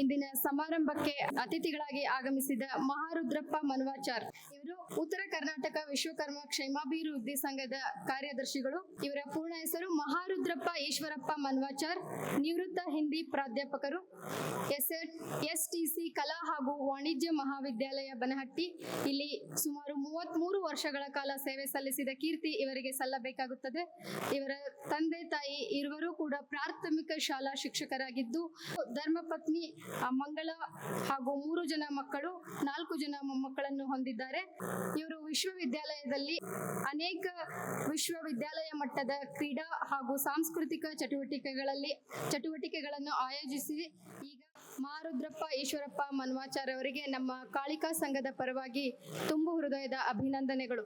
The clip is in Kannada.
ಇಂದಿನ ಸಮಾರಂಭಕ್ಕೆ ಅತಿಥಿಗಳಾಗಿ ಆಗಮಿಸಿದ ಮಹಾರುದ್ರಪ್ಪ ಮನ್ವಾಚಾರ್ ಇವರು ಉತ್ತರ ಕರ್ನಾಟಕ ವಿಶ್ವಕರ್ಮ ಕ್ಷೇಮಾಭಿವೃದ್ಧಿ ಸಂಘದ ಕಾರ್ಯದರ್ಶಿಗಳು. ಇವರ ಪೂರ್ಣ ಹೆಸರು ಮಹಾರುದ್ರಪ್ಪ ಈಶ್ವರಪ್ಪ ಮನ್ವಾಚಾರ್, ನಿವೃತ್ತ ಹಿಂದಿ ಪ್ರಾಧ್ಯಾಪಕರು, ಎಸ್ಟಿಸಿ ಕಲಾ ಹಾಗೂ ವಾಣಿಜ್ಯ ಮಹಾವಿದ್ಯಾಲಯ ಬನಹಟ್ಟಿ. ಇಲ್ಲಿ ಸುಮಾರು 33 ವರ್ಷಗಳ ಕಾಲ ಸೇವೆ ಸಲ್ಲಿಸಿದ ಕೀರ್ತಿ ಇವರಿಗೆ ಸಲ್ಲಬೇಕಾಗುತ್ತದೆ. ಇವರ ತಂದೆ ತಾಯಿ ಇರುವರು ಕೂಡ ಪ್ರಾಥಮಿಕ ಶಾಲಾ ಶಿಕ್ಷಕರಾಗಿದ್ದು, ಧರ್ಮಪತ್ನಿ ಮಂಗಳ ಹಾಗೂ 3 ಜನ ಮಕ್ಕಳು, 4 ಜನ ಮೊಮ್ಮಕ್ಕಳನ್ನು ಹೊಂದಿದ್ದಾರೆ. ಇವರು ವಿಶ್ವವಿದ್ಯಾಲಯದಲ್ಲಿ ಅನೇಕ ವಿಶ್ವವಿದ್ಯಾಲಯ ಮಟ್ಟದ ಕ್ರೀಡಾ ಹಾಗೂ ಸಾಂಸ್ಕೃತಿಕ ಚಟುವಟಿಕೆಗಳನ್ನು ಆಯೋಜಿಸಿ ಈಗ ಮಹಾರುದ್ರಪ್ಪ ಈಶ್ವರಪ್ಪ ಮನ್ವಾಚಾರ್ ಅವರಿಗೆ ನಮ್ಮ ಕಾಳಿಕಾ ಸಂಘದ ಪರವಾಗಿ ತುಂಬು ಹೃದಯದ ಅಭಿನಂದನೆಗಳು.